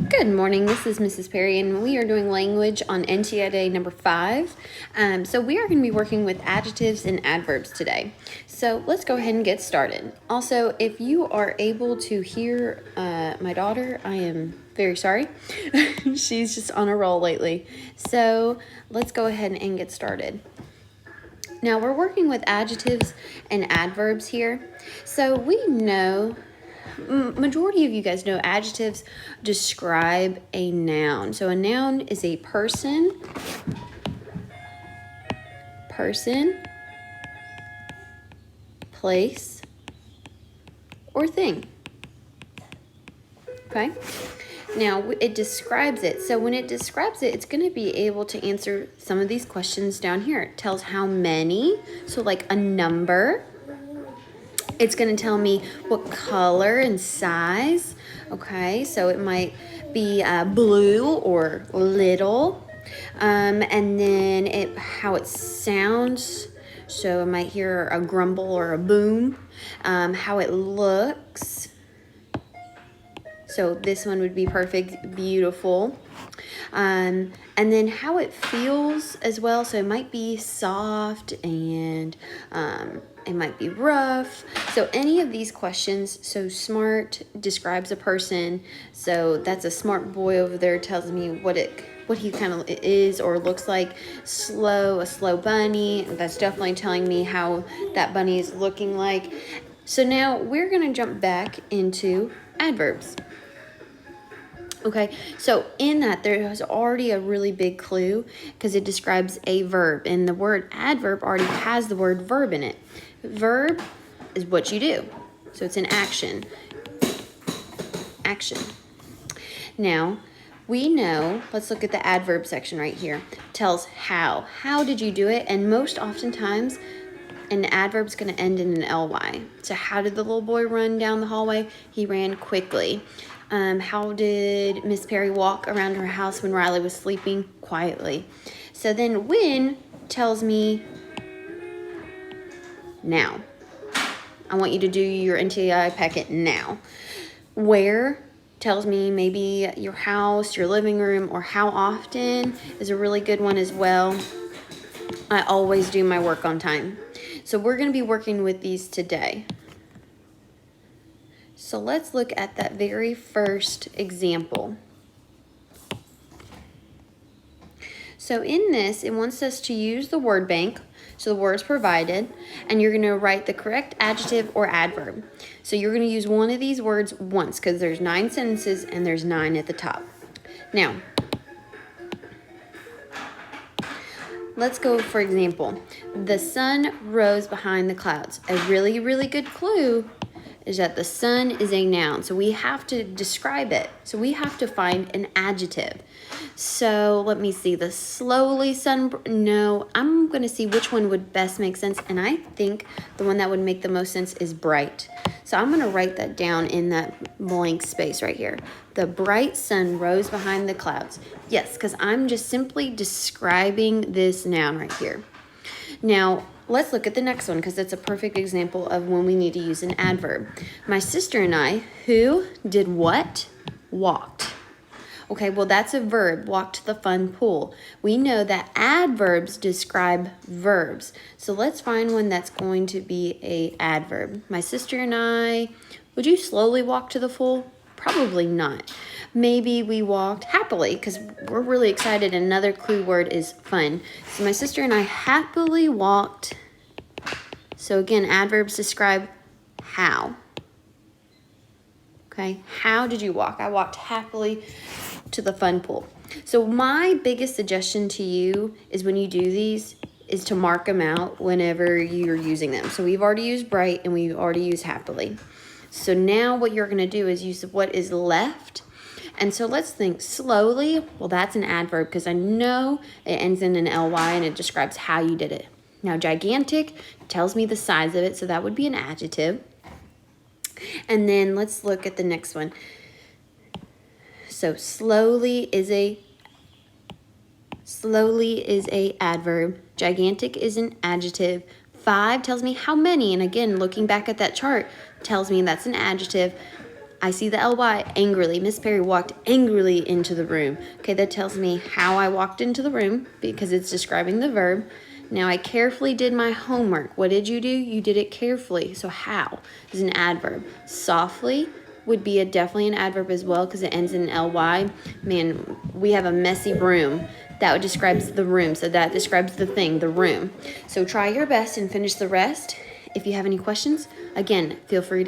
Good morning, this is Mrs. Perry, and we are doing language on NTI number 5. So we are going to be working with adjectives and adverbs today. So let's go ahead and get started. Also, if you are able to hear my daughter, I am very sorry. She's just on a roll lately. So let's go ahead and get started. Now we're working with adjectives and adverbs here. So we know, majority of you guys know, adjectives describe a noun. So a noun is a person, place, or thing. Okay? Now, it describes it. So when it describes it, it's going to be able to answer some of these questions down here. It tells how many, so like a number. It's going to tell me what color and size. Okay, so it might be blue or little. And then how it sounds. So I might hear a grumble or a boom. How it looks. So this one would be perfect, beautiful. And then how it feels as well. So it might be soft and it might be rough. So any of these questions. So smart describes a person. So that's a smart boy over there, tells me what he kind of is or looks like. Slow, a slow bunny. That's definitely telling me how that bunny is looking like. So now we're going to jump back into adverbs. Okay, so in that there's already a really big clue because it describes a verb, and the word adverb already has the word verb in it. Verb is what you do, so it's an action. Action. Now, we know, let's look at the adverb section right here. It tells how. How did you do it? And most oftentimes, an adverb is going to end in an ly. So how did the little boy run down the hallway? He ran quickly. How did Miss Perry walk around her house when Riley was sleeping? Quietly. So then when tells me now. I want you to do your NTI packet now. Where tells me maybe your house, your living room, or how often is a really good one as well. I always do my work on time. So we're going to be working with these today. So let's look at that very first example. So in this, it wants us to use the word bank, so the words provided, and you're going to write the correct adjective or adverb. So you're going to use one of these words once because there's 9 sentences and there's 9 at the top. Now, let's go, for example, the sun rose behind the clouds. A really, really good clue is that the sun is a noun. So we have to describe it. So we have to find an adjective. So let me see. The slowly sun, no, I'm going to see which one would best make sense. And I think the one that would make the most sense is bright. So I'm going to write that down in that blank space right here. The bright sun rose behind the clouds. Yes, because I'm just simply describing this noun right here. Now, let's look at the next one because it's a perfect example of when we need to use an adverb. My sister and I, who did what? Walked. Okay, well, that's a verb, walked to the fun pool. We know that adverbs describe verbs. So let's find one that's going to be a adverb. My sister and I, would you slowly walk to the pool? Probably not. Maybe we walked happily because we're really excited. Another clue word is fun. So my sister and I happily walked. So again, adverbs describe how. Okay, how did you walk? I walked happily to the fun pool. So my biggest suggestion to you is when you do these is to mark them out whenever you're using them. So we've already used bright and we've already used happily. So now what you're going to do is use what is left. And so let's think slowly. Well, that's an adverb because I know it ends in an ly and it describes how you did it. Now, gigantic tells me the size of it, so that would be an adjective. And then let's look at the next one. So slowly is a adverb. Gigantic is an adjective. 5 tells me how many, and again, looking back at that chart tells me that's an adjective. I see the ly, angrily. Miss Perry walked angrily into the room. Okay, that tells me how I walked into the room because it's describing the verb. Now I carefully did my homework. What did you do? You did it carefully. So how is an adverb. Softly would be definitely an adverb as well because it ends in ly. Man, we have a messy room. That describes the room. So that describes the thing, the room. So try your best and finish the rest. If you have any questions, again, feel free to